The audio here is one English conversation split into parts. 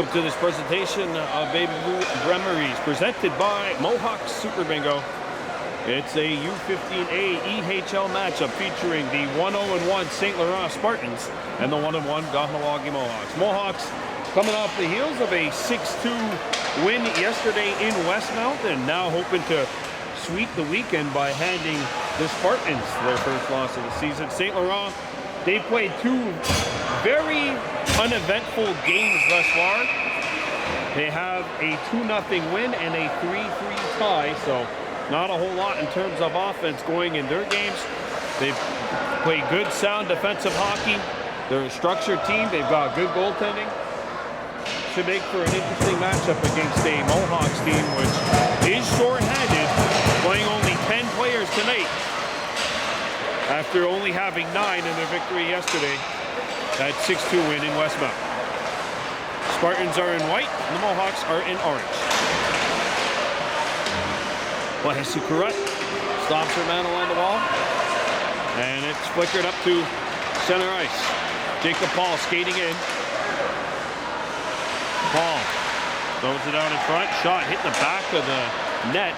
Welcome to this presentation of Baby Blue Bremeries, presented by Mohawks Super Bingo. It's a U-15A EHL matchup featuring the 1-0-1 St. Laurent Spartans and the 1-1 Kahnawake Mohawks. Mohawks coming off the heels of a 6-2 win yesterday in Westmount, and now hoping to sweep the weekend by handing the Spartans their first loss of the season. St. Laurent, they've played two very uneventful games thus far. They have a 2-0 win and a 3-3 tie, so not a whole lot in terms of offense going in their games. They've played good, sound defensive hockey. They're a structured team. They've got good goaltending. Should make for an interesting matchup against a Mohawks team which is short-handed, playing only 10 players tonight after only having 9 in their victory yesterday. That 6-2 win in Westmount. Spartans are in white, and the Mohawks are in orange. Kurut stops her man along the wall, and it's flickered up to center ice. Jacob Paul skating in. Paul throws it out in front. Shot hit the back of the net,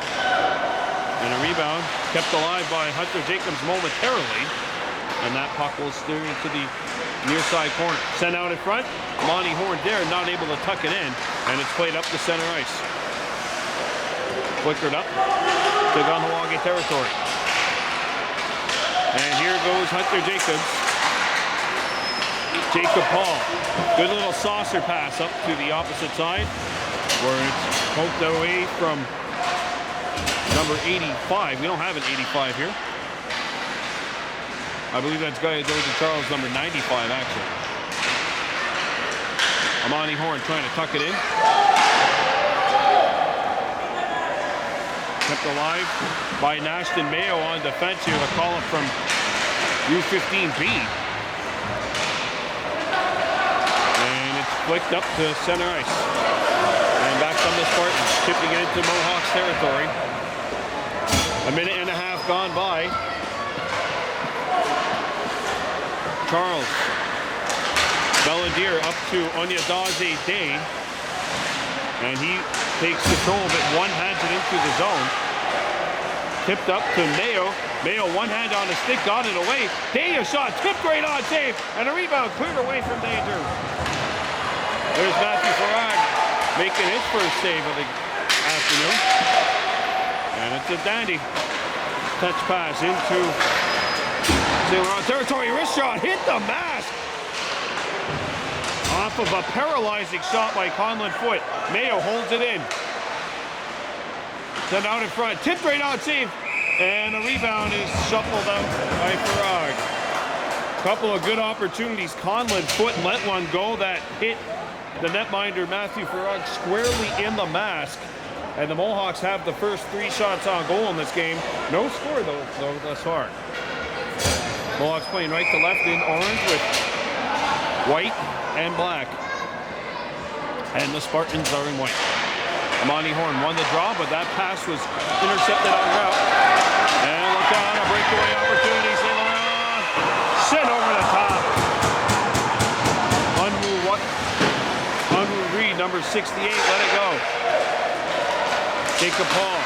and a rebound kept alive by Hunter Jacobs momentarily, and that puck will steer into the near side corner. Sent out in front. Monty Horn there, not able to tuck it in, and it's played up to center ice. Flickered up to Kahnawake territory. And here goes Hunter Jacobs. Jacob Paul. Good little saucer pass up to the opposite side, where it's poked away from number 85. We don't have an 85 here. I believe that's Doja Charles, number 95, actually. Amani Horn trying to tuck it in. Kept alive by Nashton Mayo on defense here. A call up from U-15B. And it's flicked up to center ice. And back from the Spartans, tipping it into Mohawks territory. A minute and a half gone by. Charles. Belladere up to Onyadaze Day. And he takes control of it, one-hands it into the zone. Tipped up to Mayo. Mayo one hand on the stick, got it away. Day a shot, tipped right on, save, and a rebound cleared away from danger. There's Matthew Farag making his first save of the afternoon. And it's a dandy touch pass into St. Laurent territory. Wrist shot, hit the mask. Off of a paralyzing shot by Conlon Foote. Mayo holds it in. Sent out in front, tipped right on, save, and a rebound is shuffled out by Farag. Couple of good opportunities. Conlon Foote let one go that hit the netminder Matthew Farag squarely in the mask. And the Mohawks have the first 3 shots on goal in this game. No score though thus far. Mohawks playing right to left in orange with white and black. And the Spartans are in white. Amani Horn won the draw, but that pass was intercepted on route. And look out, a breakaway opportunity. St. Laurent sent over the top. Unruh Reed, number 68, let it go. Jacob Paul.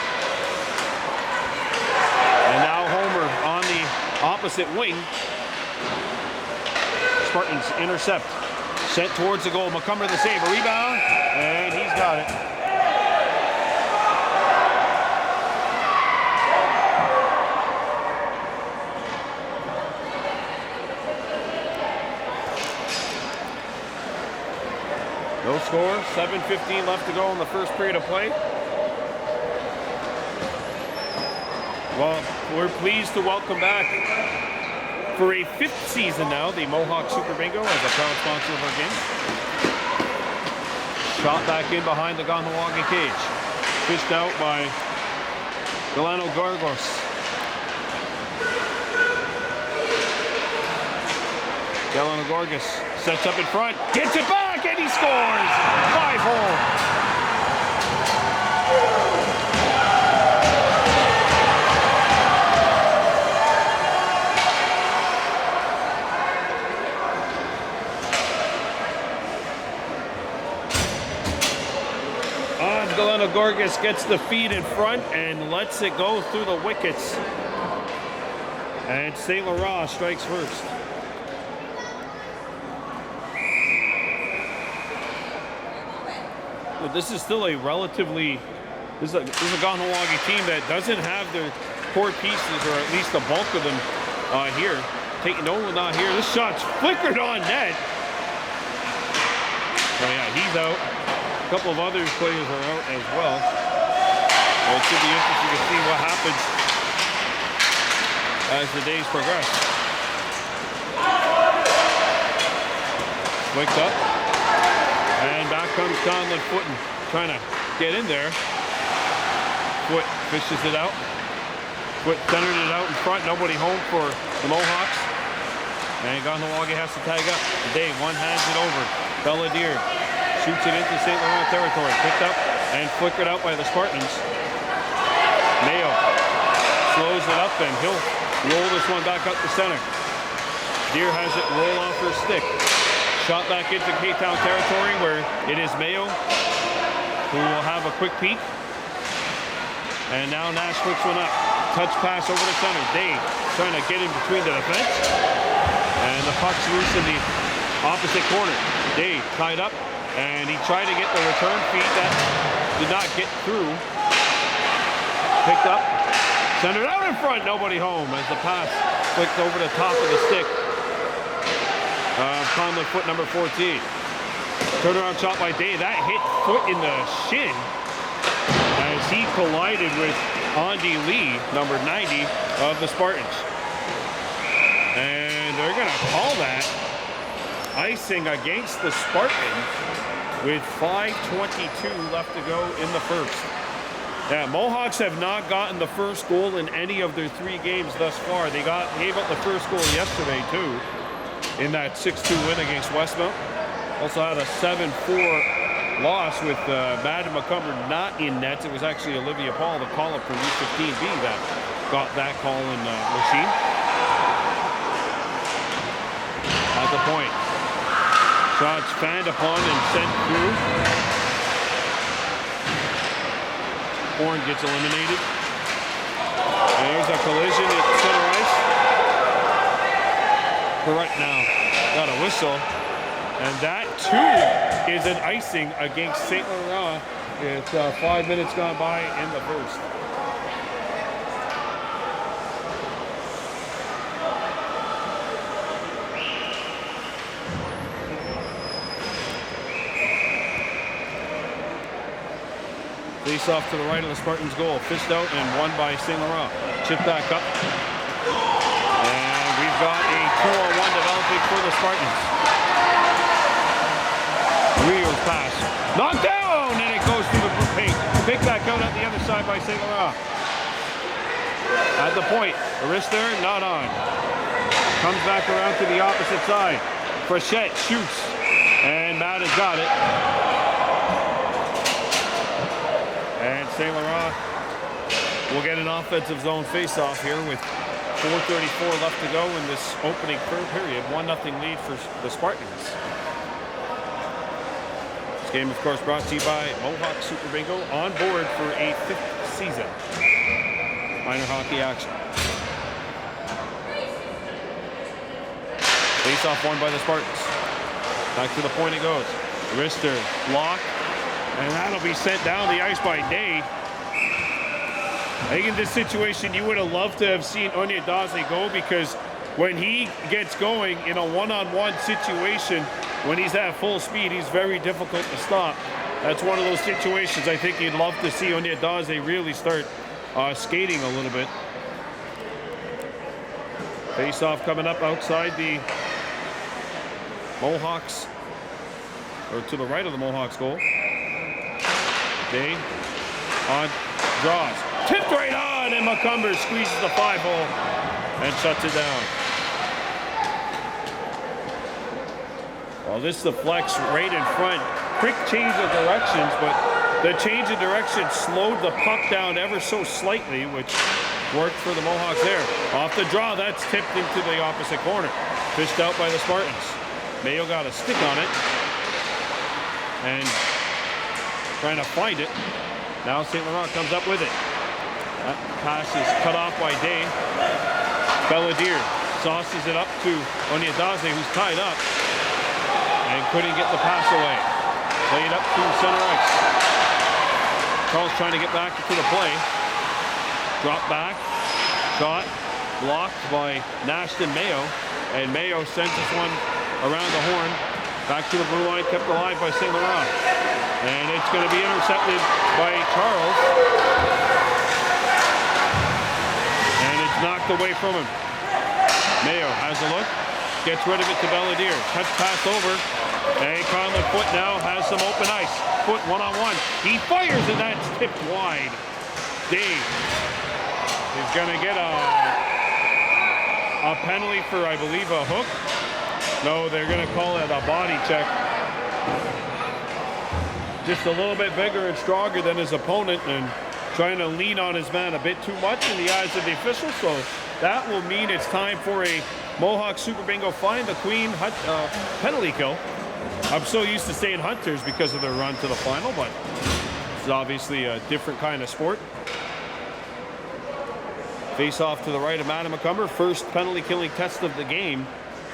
And now Homer on the opposite wing. Spartans intercept. Sent towards the goal. McCumber the save. A rebound. And he's got it. No score. 7:15 left to go in the first period of play. Well, we're pleased to welcome back for a 5th season now the Mohawks Super Bingo as a proud sponsor of our game. Shot back in behind the Kahnawake cage. Fished out by Delano Gargos. Delano Gargos sets up in front, gets it back, and he scores! 5-hole. Kahnawake gets the feed in front and lets it go through the wickets. And St. Laurent strikes first. But this is still a relatively, this is a Kahnawake team that doesn't have their core pieces, or at least the bulk of them here. Nolan not here. This shot's flickered on net. Oh yeah, he's out. A couple of other players are out as well. Well, it should be interesting to see what happens as the days progress. Flicked up. And back comes Conlon Footin, trying to get in there. Foot fishes it out. Foot centered it out in front. Nobody home for the Mohawks. And Kahnawake has to tag up. Dave one-hands it over. Belladier shoots it into St. Laurent territory. Picked up and flickered out by the Spartans. Mayo slows it up and he'll roll this one back up the center. Deer has it roll off her stick. Shot back into K-Town territory where it is Mayo who will have a quick peek. And now Nash flicks one up. Touch pass over the center. Dave trying to get in between the defense. And the puck's loose in the opposite corner. Dave tied up and he tried to get the return feed that did not get through. Picked up. Centered out in front. Nobody home as the pass flicked over the top of the stick. Conlon Foot number 14. Turnaround shot by Day. That hit Foot in the shin as he collided with Andy Lee, number 90 of the Spartans. And they're going to call that icing against the Spartans with 5:22 left to go in the first. Yeah, Mohawks have not gotten the first goal in any of their 3 games thus far. They gave up the first goal yesterday too, in that 6-2 win against Westmount. Also had a 7-4 loss with Madden McCumber not in nets. It was actually Olivia Paul, the call-up for U-15B, that got that call in machine. At the point. Shots fanned upon and sent through. Horn gets eliminated. And there's a collision at center ice. Correct now. Got a whistle. And that too is an icing against St. Laurent. It's 5 minutes gone by in the first. Face off to the right of the Spartans' goal. Fished out and won by St. Laurent. Chip back up. And we've got a 2-on-1 developing for the Spartans. Wheels pass. Knocked down! And it goes through the paint. Picked back out at the other side by St. Laurent. At the point. The wrist there, not on. Comes back around to the opposite side. Frechette shoots. And Madden's got it. And St. Laurent will get an offensive zone face-off here with 4:34 left to go in this opening third period. 1-0 lead for the Spartans. This game, of course, brought to you by Mohawks Super Bingo, on board for a 5th season. Minor hockey action. Face-off won by the Spartans. Back to the point it goes. Wrister blocked. And that'll be sent down the ice by Day. I think in this situation, you would have loved to have seen Onyedase go, because when he gets going in a one-on-one situation, when he's at full speed, he's very difficult to stop. That's one of those situations I think you'd love to see Onyedase really start skating a little bit. Face-off coming up outside the Mohawks, or to the right of the Mohawks goal. Day on draws. Tipped right on, and McCumber squeezes the 5-hole and shuts it down. Well, this deflects right in front. Quick change of directions, but the change of direction slowed the puck down ever so slightly, which worked for the Mohawks there. Off the draw, that's tipped into the opposite corner. Fished out by the Spartans. Mayo got a stick on it. And trying to find it. Now St. Laurent comes up with it. That pass is cut off by Day. Belladier sauces it up to Onyadaze, who's tied up and couldn't get the pass away. Played up to center ice. Charles trying to get back into the play. Drop back. Shot. Blocked by Nashton Mayo. And Mayo sends this one around the horn. Back to the blue line. Kept alive by St. Laurent. And it's going to be intercepted by Charles. And it's knocked away from him. Mayo has a look. Gets rid of it to Belladier. Cuts pass over. And Conlon Foote now has some open ice. Foote one-on-one. He fires and that's tipped wide. Dave is going to get a penalty for, I believe, a hook. No, they're going to call it a body check. Just a little bit bigger and stronger than his opponent and trying to lean on his man a bit too much in the eyes of the officials. So that will mean it's time for a Mohawk Super Bingo Find the Queen penalty kill. I'm so used to saying Hunters because of their run to the final, but this is obviously a different kind of sport. Face off to the right of Madam Macomber. First penalty killing test of the game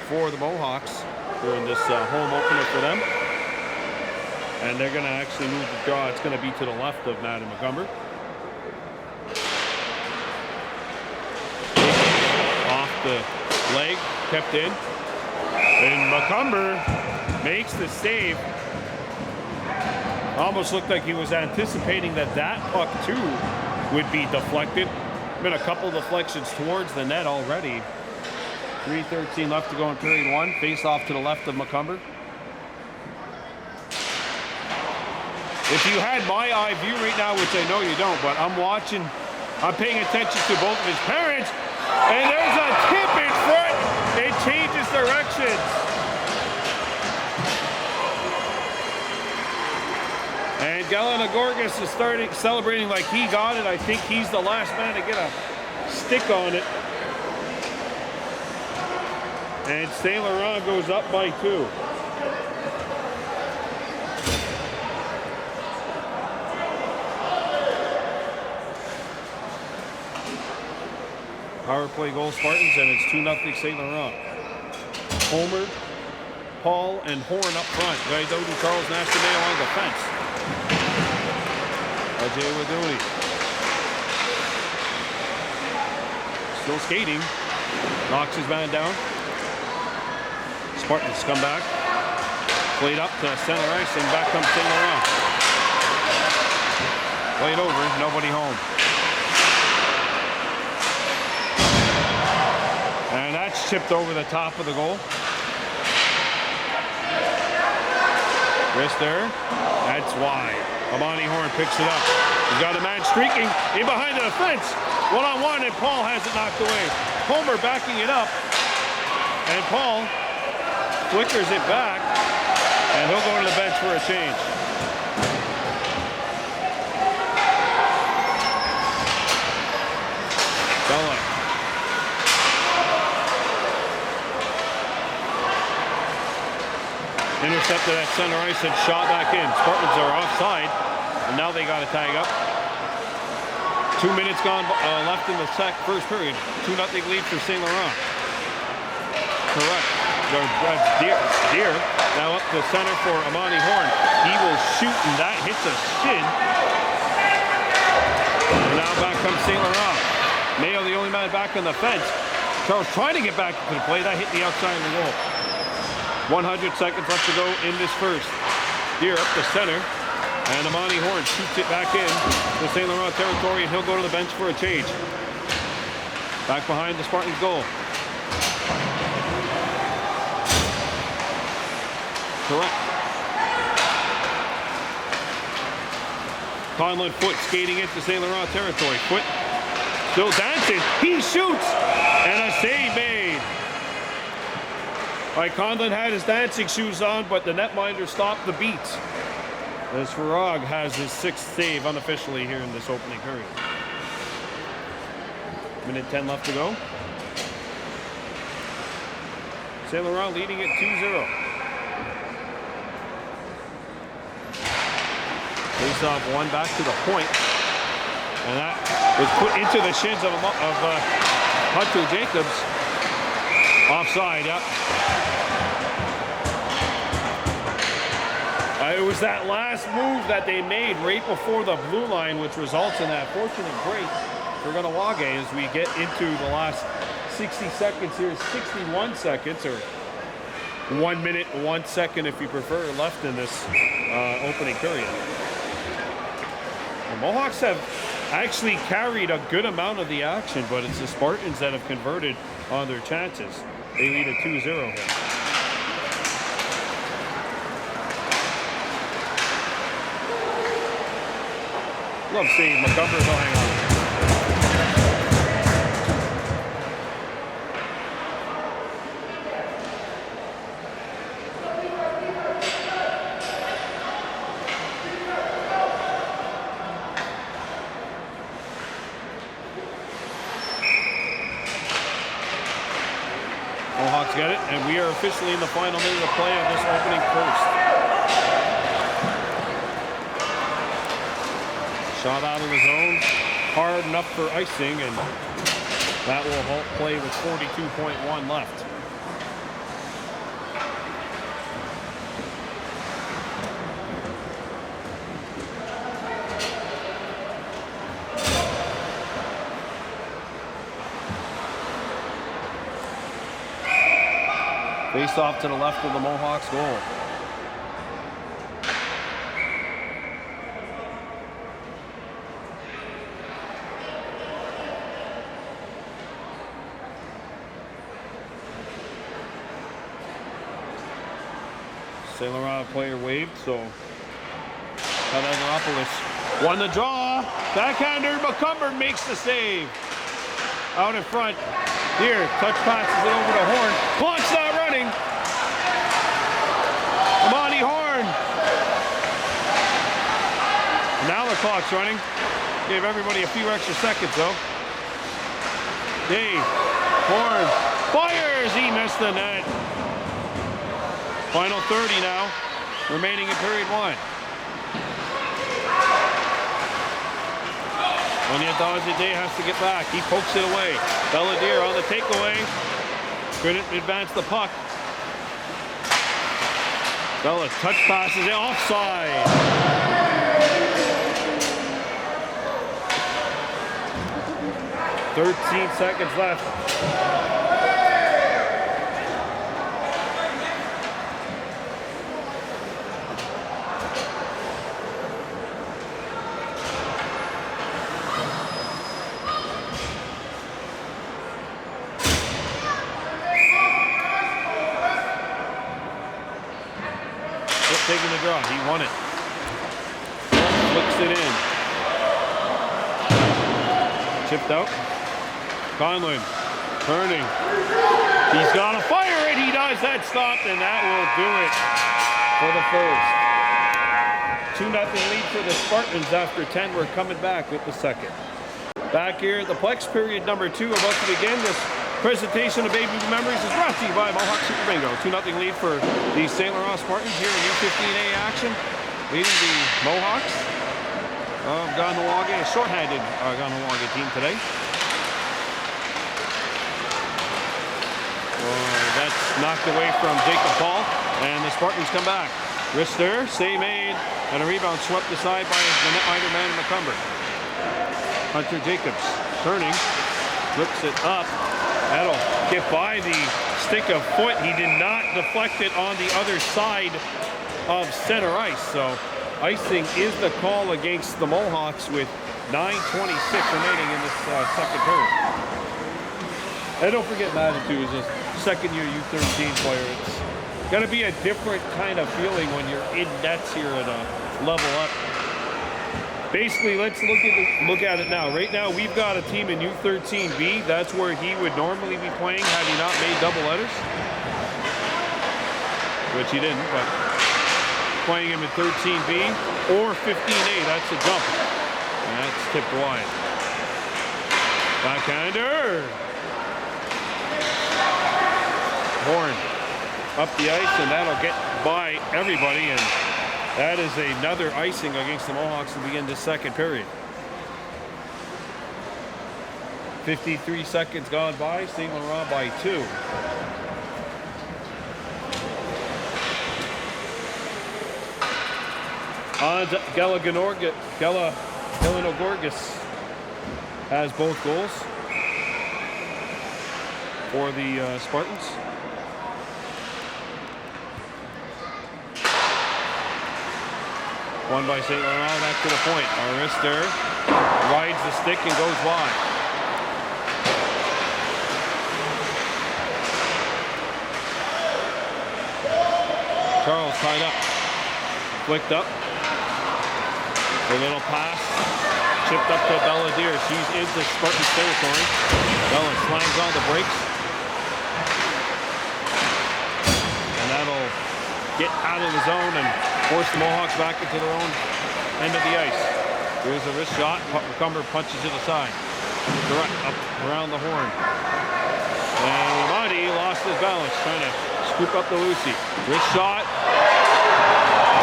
for the Mohawks during this home opener for them. And they're going to actually move the draw. It's going to be to the left of Madam Macomber. Off the leg, kept in. And Macomber makes the save. Almost looked like he was anticipating that that puck too would be deflected. Been a couple deflections towards the net already. 3:13 left to go in period one. Face off to the left of Macomber. If you had my eye view right now, which I know you don't, but I'm watching, I'm paying attention to both of his parents, and there's a tip in front. It changes directions. And Galanagorgas is celebrating like he got it. I think he's the last man to get a stick on it. And St. Laurent goes up by 2. Power play goal Spartans, and it's 2-0 St. Laurent. Homer, Paul, and Horn up front. Guidotti, Charles, Nashton Mayo on the fence. Ajay Waduni. Still skating. Knocks his man down. Spartans come back. Played up to center ice, and back comes St. Laurent. Played over, nobody home. And that's chipped over the top of the goal. Wrist there. That's wide. Amani Horn picks it up. He's got a man streaking in behind the fence. One-on-one, and Paul has it knocked away. Homer backing it up. And Paul flickers it back. And he'll go to the bench for a change. Bella. Intercepted at center ice and shot back in. Spartans are offside, and now they got to tag up. 2 minutes gone left in the first period. 2-0 lead for St. Laurent. Correct. That's Deer. Now up the center for Amani Horn. He will shoot, and that hits a shin. And now back comes St. Laurent. Mayo, the only man back on the fence. Charles trying to get back to the play. That hit the outside of the goal. 100 seconds left to go in this first. Deer up the center, and Amani Horn shoots it back in to St. Laurent territory, and he'll go to the bench for a change. Back behind the Spartans goal. Correct. Conlon Foote skating into St. Laurent territory. Foote still dancing. He shoots, and a save made. Conlon had his dancing shoes on, but the netminder stopped the beat. As Farag has his 6th save unofficially here in this opening period. Minute 10 left to go. St. Laurent leading it 2-0. Face off one back to the point. And that was put into the shins of Hunter Jacobs. Offside, yep. It was that last move that they made right before the blue line, which results in that fortunate break for Kahnawake as we get into the last 60 seconds here. 61 seconds, or 1 minute, 1 second if you prefer, left in this opening period. The Mohawks have actually carried a good amount of the action, but it's the Spartans that have converted on their chances. They lead at 2-0 here. Love seeing Montgomery going on. Mohawks get it, and we are officially in the final minute of play of this opening first. Shot out of the zone, hard enough for icing, and that will halt play with 42.1 left. Face off to the left of the Mohawks goal. St. Laurent player waved, so Kahnawake won the draw. Backhander, McCumber makes the save. Out in front. Here, touch passes it over to Horn. Clock's not running. Amani Horn. Now the clock's running. Gave everybody a few extra seconds though. Dave, Horn, fires, he missed the net. Final 30 now, remaining in period 1. Onyedozide has to get back. He pokes it away. Belladier on the takeaway. Couldn't advance the puck. Bella touch passes it offside. "13 seconds left. Taking the draw, he won it. Flicks it in. Chipped out. Conlon turning. He's got to fire it. He does. That stopped, and that will do it for the first. 2-0 lead for the Spartans after 10. We're coming back with the second. Back here at the Plex period number 2 about to begin. This presentation of Baby Blue Memories is brought to you by Mohawks Super Bingo. 2-0 lead for the St. Laurent Spartans here in U-15A action. Leading the Mohawks of Kahnawake, a short-handed Kahnawake team today. That's knocked away from Jacob Paul, and the Spartans come back. Wrist there, save made, and a rebound swept aside by the netminder man McCumber. Hunter Jacobs turning, flips it up. That'll get by the stick of foot. He did not deflect it on the other side of center ice. So icing is the call against the Mohawks with 9:26 remaining in this second period. And don't forget Manitou is a second-year U-13 player. It's going to be a different kind of feeling when you're in nets here at a level up. Basically, let's look at it now. Right now, we've got a team in U13B. That's where he would normally be playing had he not made double letters. Which he didn't, but playing him in 13B or 15A, that's a jump. And that's tipped wide. Backhander. Horn up the ice, and that'll get by everybody. And That is another icing against the Mohawks to begin this second period. 53 seconds gone by, St. Laurent by 2. Galanogorgis has both goals for the Spartans. Won by St. Laurent, back to the point. Arister rides the stick and goes wide. Charles tied up. Flicked up. A little pass. Chipped up to Belladier. She's into Spartans territory. Bella slams on the brakes. And that'll get out of the zone and force the Mohawks back into their own end of the ice. Here's a wrist shot. Cumber punches it aside. Direct up around the horn. And Lamadi lost his balance, trying to scoop up the Lucy. Wrist shot.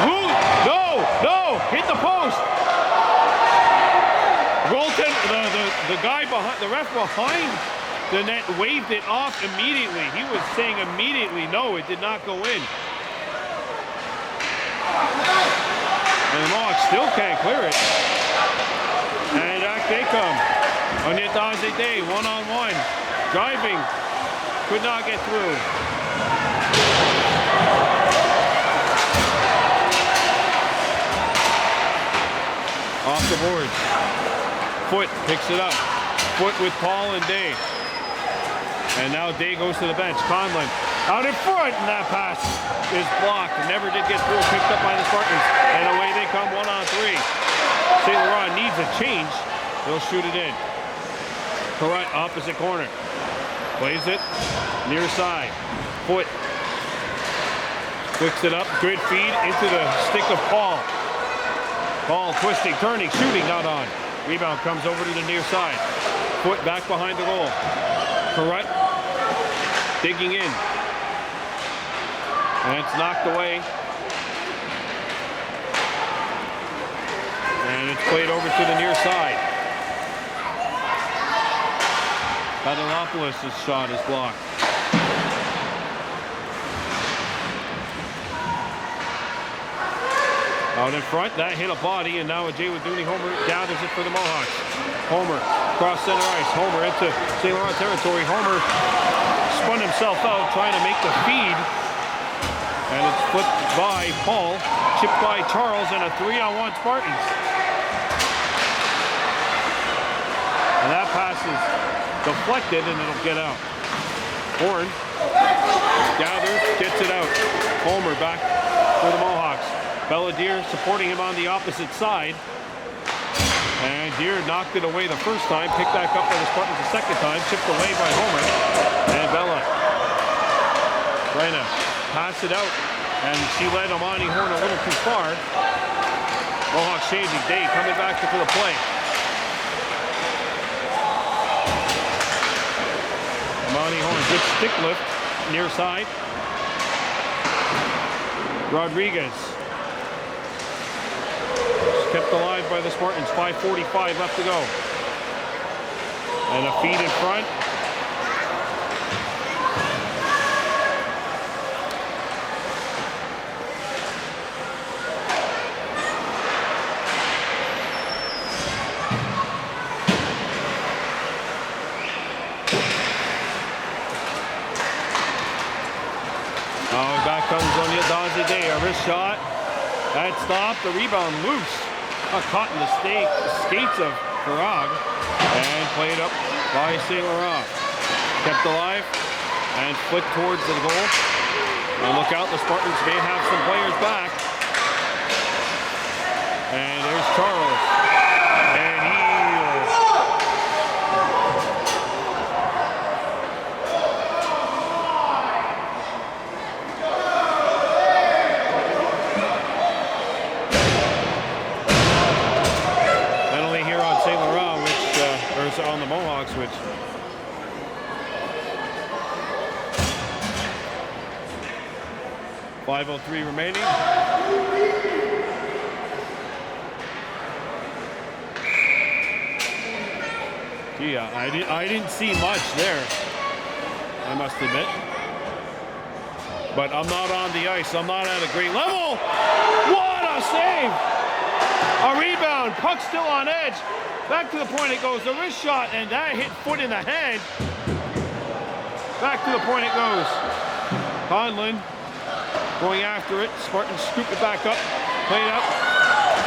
Woo! No! No! Hit the post! Rolton, the guy behind, the ref behind the net waved it off immediately. He was saying immediately, no, it did not go in. And the Mohawks still can't clear it. And back they come. Oct19, one-on-one. Driving. Could not get through. Off the boards. Foot picks it up. Foot with Paul and Day. And now Day goes to the bench. Conlon out in front, and that pass is blocked. Never did get through. Picked up by the Spartans. And away they come, 1-on-3. St. Laurent needs a change. They'll shoot it in. Correct, opposite corner. Plays it. Near side. Foot. Flicks it up. Good feed into the stick of Paul. Paul twisting, turning, shooting, not on. Rebound comes over to the near side. Foot back behind the goal. Correct. Digging in. And it's knocked away. And it's played over to the near side. Patanopoulos' shot is blocked. Out in front, that hit a body, and now a Jay with Dooney. Homer gathers it for the Mohawks. Homer, cross center ice. Homer into St. Laurent territory. Homer spun himself out, trying to make the feed. And it's flipped by Paul, chipped by Charles, and a 3-on-1 Spartans. And that pass is deflected, and it'll get out. Horn gathers, gets it out. Homer back for the Mohawks. Belladier supporting him on the opposite side. And Deere knocked it away the first time, picked back up by the Spartans the second time, chipped away by Homer. And Bella trying to pass it out. And she led Amani Horn a little too far. Mohawks changing. Day coming back to the play. Amani Horn, good stick lift, near side. Rodriguez. Kept alive by the Spartans. 5:45 left to go. And a feed in front. Oh, back comes Oct19. A wrist shot. That stopped. The rebound loose. Caught in the skates of Kahnawake and played up by St. Laurent. Kept alive and flicked towards the goal. And look out, the Spartans may have some players back. And there's Charles. And he on the Mohawks, which .503 remaining. Gee, I didn't see much there, I must admit. But I'm not on the ice. I'm not at a great level. What a save! A rebound. Puck still on edge. Back to the point it goes. The wrist shot, and that hit foot in the head. Back to the point it goes. Conlon going after it. Spartans scoop it back up. Play it up.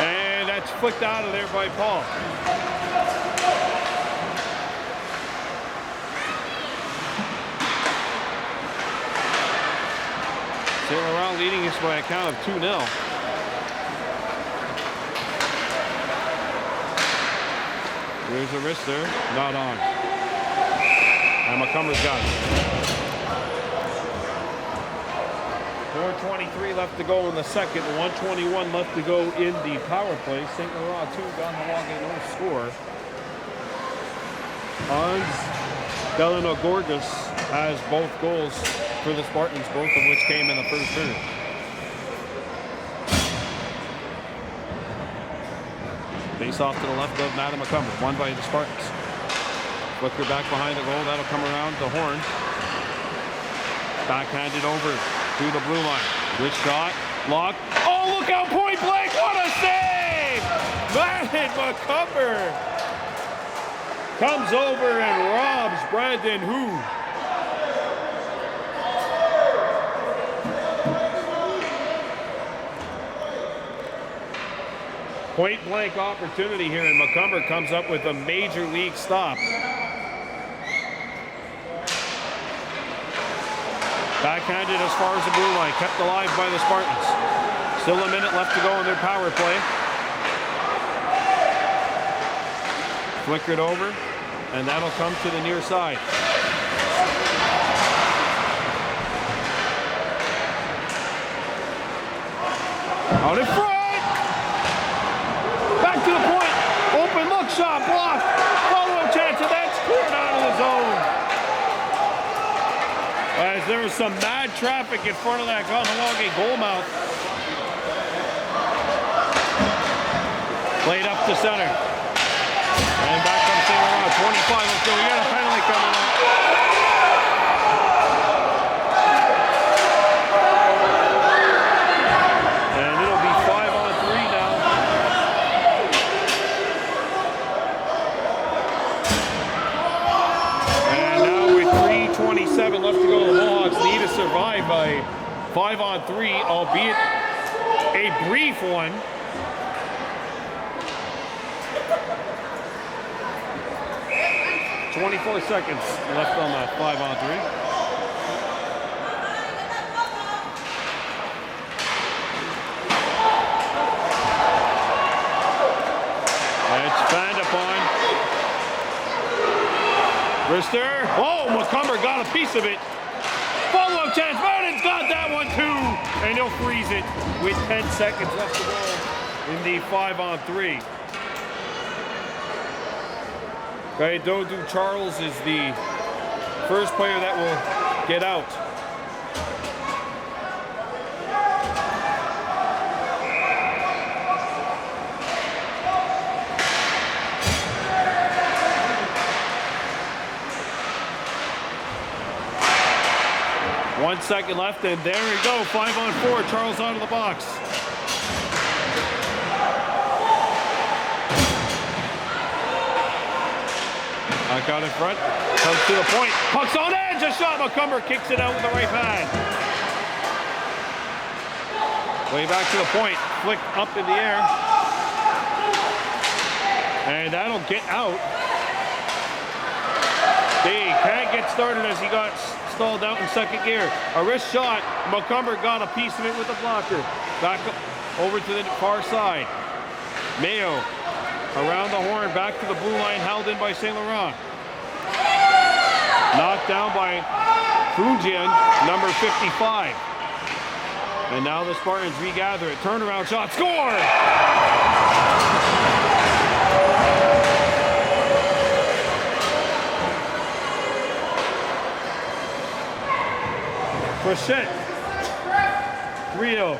And that's flicked out of there by Paul. Saint Laurent leading us by a count of 2-0. There's a wrist there, not on. And McCumber's got it. 4:23 left to go in the second, 1:21 left to go in the power play. St. Laurent 2, Kahnawake no score. Hans Delanogorgas has both goals for the Spartans, both of which came in the first period. Face off to the left of Madam McCumber, won by the Spartans. Flicker back behind the goal, that'll come around the horn. Backhanded over to the blue line. Good shot, lock. Oh, look out, point blank, what a save! Madam McCumber comes over and robs Brandon Hu. Point blank opportunity here, and McCumber comes up with a major league stop. Backhanded as far as the blue line, kept alive by the Spartans. Still a minute left to go in their power play. Flickered over, and that'll come to the near side. Out in front! Back to the point. Open look shot blocked. Follow-up chance, and that's cleared out of the zone. As there was some mad traffic in front of that Kahnawake goal mouth. Played up to center. And back comes St. Laurent. 25 until we got a penalty coming up. Left to go. The Mohawks need to survive by 5-on-3, albeit a brief one. "24 seconds left on the 5-on-3. It's fanned upon. Wrister. Oh, McCumber got a piece of it. Follow-up chance. Martin's got that one too. And he'll freeze it with 10 seconds left to go in the 5-on-3. Okay, Dodu Charles is the first player that will get out. One second left, and there we go. 5-on-4. Charles out of the box. Puck out in front. Comes to the point. Puck's on edge. A shot. McCumber kicks it out with the right hand. Way back to the point. Flick up in the air. And that'll get out. He can't get started as he got stalled out in second gear. A wrist shot. McCumber got a piece of it with the blocker. Back up over to the far side. Mayo around the horn, back to the blue line, held in by St. Laurent. Knocked down by Fujian, number 55. And now the Spartans regather it. Turnaround shot. Score! Percent 3-0.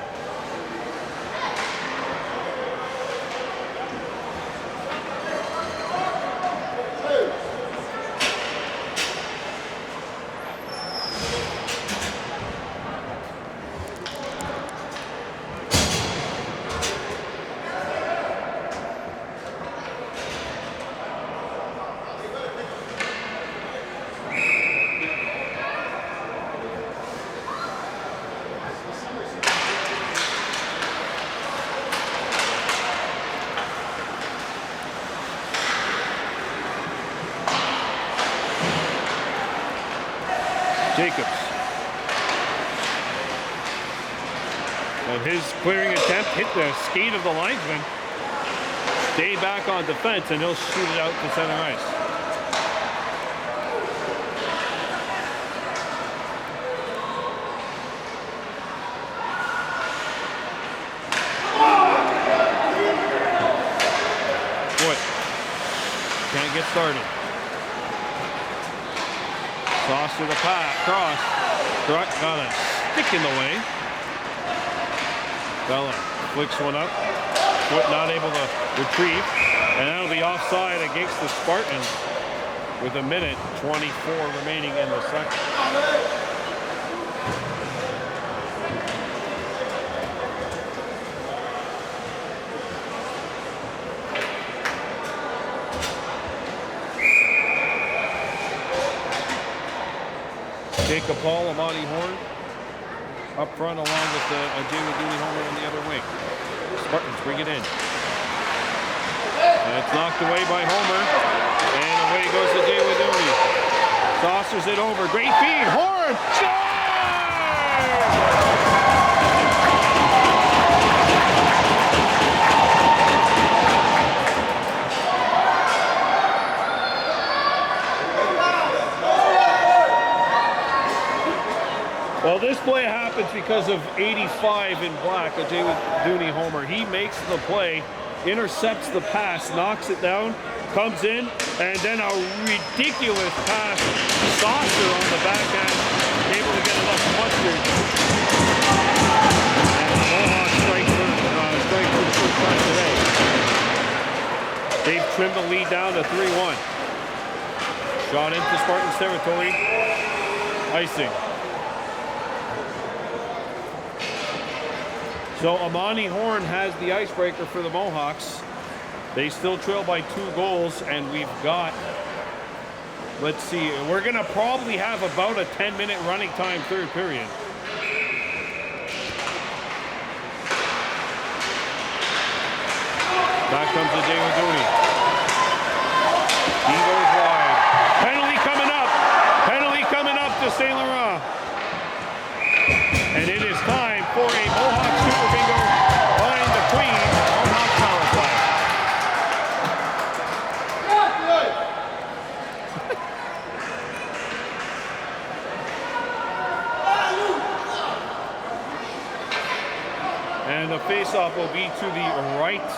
Jacobs. And his clearing attempt hit the skate of the linesman. Stay back on defense, and he'll shoot it out to center ice. Foot. Can't get started. Saucer the pass, cross. Got a stick in the way. Bella flicks one up. Foot not able to retrieve. And that'll be offside against the Spartans with 1:24 remaining in the second. Jacob Paul, Amani Horn up front along with Jamie Dooney-Homer on the other wing. Spartans bring it in. And it's knocked away by Homer. And away goes to Jamie Dooney. Saucers it over. Great feed. Horn! Well, this play happens because of 85 in black, a Jamie Dooney-Homer. He makes the play, intercepts the pass, knocks it down, comes in, and then a ridiculous pass, saucer on the backhand, able to get enough mustard. And the Mohawks strike for the first time today. They've trimmed the lead down to 3-1. Shot into Spartans territory. Icing. So Amani Horn has the icebreaker for the Mohawks. They still trail by 2 goals, and we've got, let's see, we're gonna probably have about a 10-minute running time third period. Back comes the Jamie Dooney. He goes wide. Penalty coming up to St. Laurent. And it is time for a Mohawk Super Bingo behind the Queen Mohawk power play. And the face-off will be to the right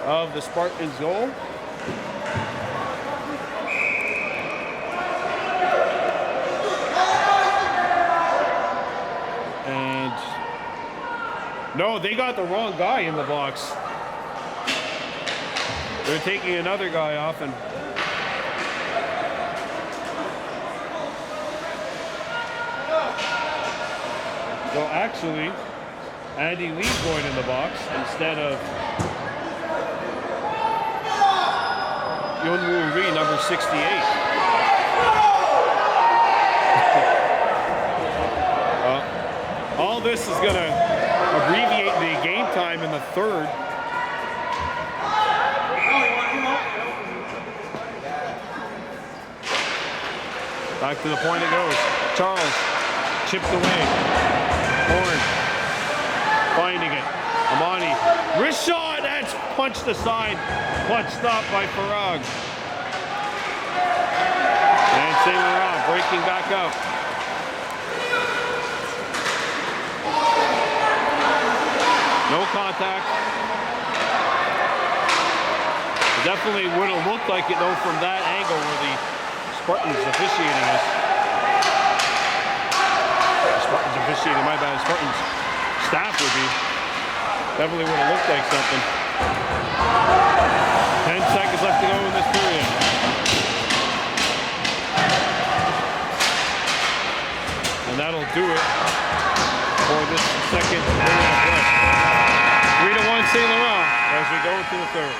of the Spartans goal. No, they got the wrong guy in the box. They're taking another guy off, and so actually, Andy Lee's going in the box instead of Yunwoo Ri, number 68. All this is gonna abbreviate the game time in the third. Back to the point it goes. Charles chipped away. Horn finding it. Amani. Wrist shot. That's punched aside. Clutched up by Farag. And St. Laurent breaking back up. No contact. It definitely would have looked like it though from that angle where the Spartans officiating is. Spartans officiating, my bad. Spartans staff would be. Definitely would have looked like something. 10 seconds left to go in this period. And that'll do it for this second period. 3-1 St. Laurent as we go into the third.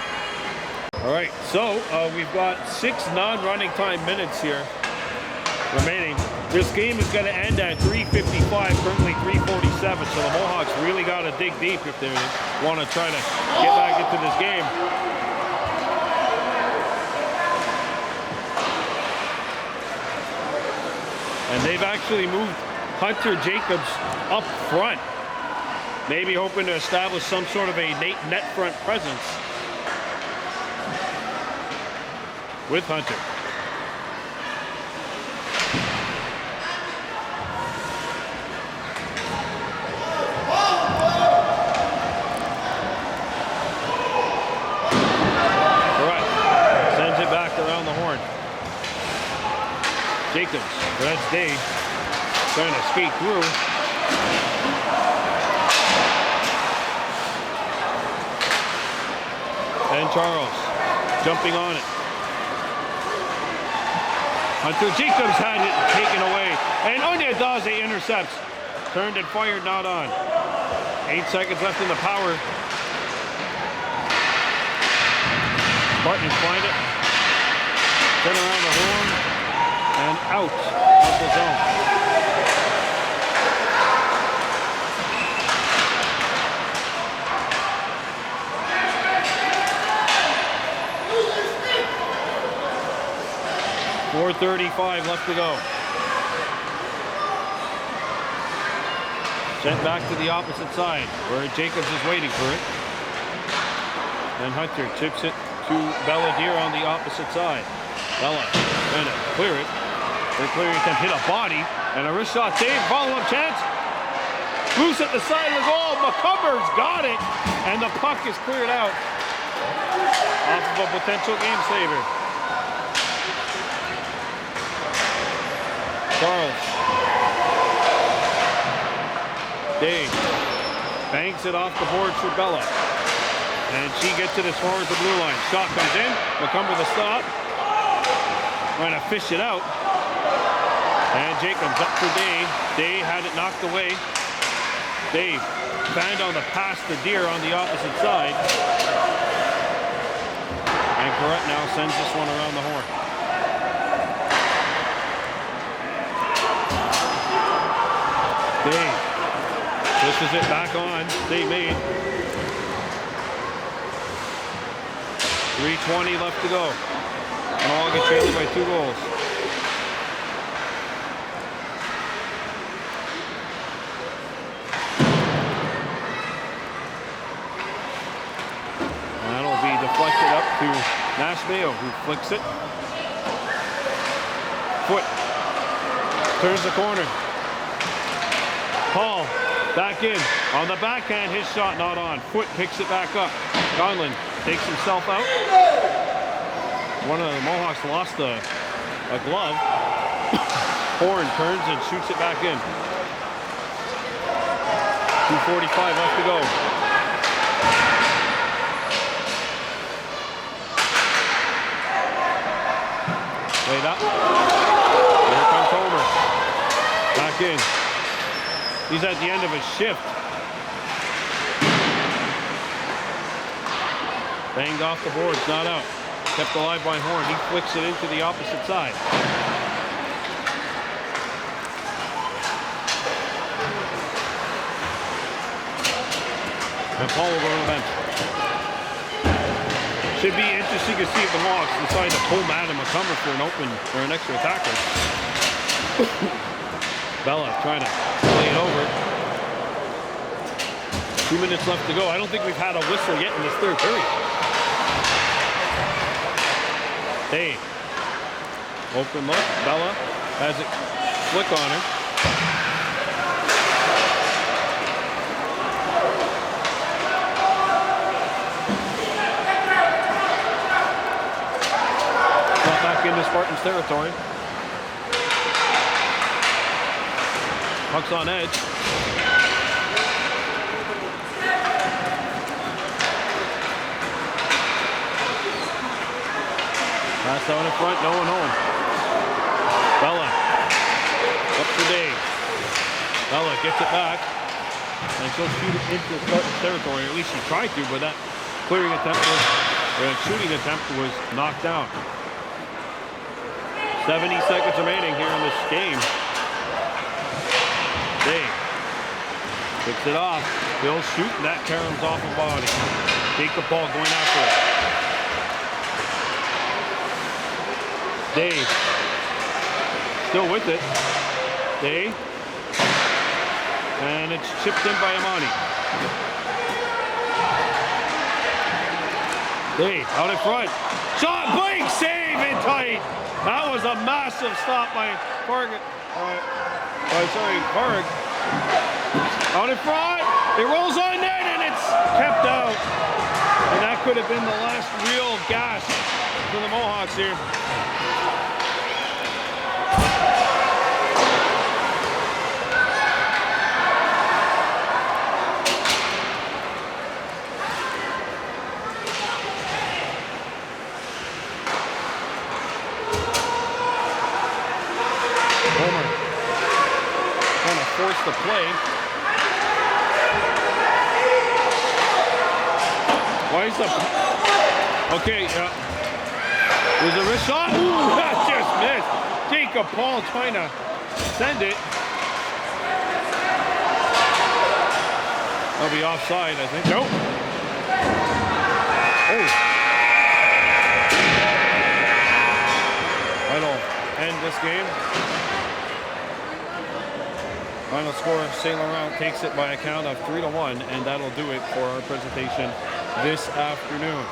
All right, so we've got 6 non-running time minutes here remaining. This game is going to end at 3:55, currently 3:47, so the Mohawks really got to dig deep if they want to try to get back into this game. And They've actually moved Hunter Jacobs up front, maybe hoping to establish some sort of a net front presence with Hunter. Correct. Sends it back around the horn. Jacobs, that's Dave, trying to skate through. And Charles, jumping on it. Hunter Jacobs had it taken away. And Onyadaze intercepts. Turned and fired, not on. 8 seconds left in the power. Spartans find it. Turn around the horn. And out of the zone. .435 left to go. Sent back to the opposite side where Jacobs is waiting for it. And Hunter chips it to Belladier on the opposite side. Bella trying to clear it. They're clearing attempt, hit a body, and a wrist shot save, follow-up chance. Loose at the side of the goal, McCubbers got it, and the puck is cleared out off of a potential game saver. Charles. Dave banks it off the boards for Bella, and she gets it as far as the blue line. Shot comes in, McCumber the stop, trying to fish it out. And Jacobs up for Dave. Dave had it knocked away. Dave found on the pass to Deer on the opposite side. And Correct now sends this one around the horn. Dave pushes it back on. Dave made. 3:20 left to go. Kahnawake trailing by 2 goals. Deflected up to Nash Mayo, who flicks it. Foot turns the corner. Paul back in on the backhand. His shot not on. Foot picks it back up. Conlon takes himself out. One of the Mohawks lost a glove. Horn turns and shoots it back in. 2:45 left to go. Laid up. Here comes Homer. Back in. He's at the end of his shift. Banged off the boards, not out. Kept alive by Horn. He flicks it into the opposite side. And Paul will go to the bench. Should be interesting to see if the Mohawks decide to pull Matt and McCumber for an extra attacker. Bella trying to play it over. 2 minutes left to go. I don't think we've had a whistle yet in this third period. Hey, open look. Bella has it flick on her. Into Spartans territory. Puck's on edge. Pass out in front, no one home. Bella up for Dave. Bella gets it back, and she'll shoot it into Spartans territory. At least she tried to, but that clearing attempt shooting attempt was knocked down. 70 seconds remaining here in this game. Dave picks it off. Bill shooting that caroms off the body. Jacob Paul going after it. Dave still with it. Day. And it's chipped in by Amani. Day out in front. Shot, Blake, save it tight. That was a massive stop by Farg. Farg. Out in front. It rolls on net and it's kept out. And that could have been the last real gas for the Mohawks here. Homer trying to force the play. Why is the... Okay, there's a wrist shot. Ooh, that just missed. Jacob Paul trying to send it. That'll be offside, I think. Nope. Oh. That'll end this game. Final score, St. Laurent takes it by a count of 3-1, and that'll do it for our presentation this afternoon.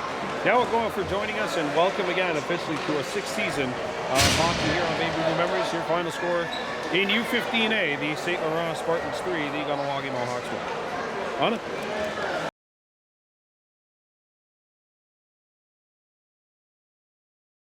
Now we're going for joining us, and welcome again officially to a sixth season of hockey here on Baby Blue Memories. Your final score in U-15A, the St. Laurent Spartans 3, the Kahnawake Mohawks 1. On it.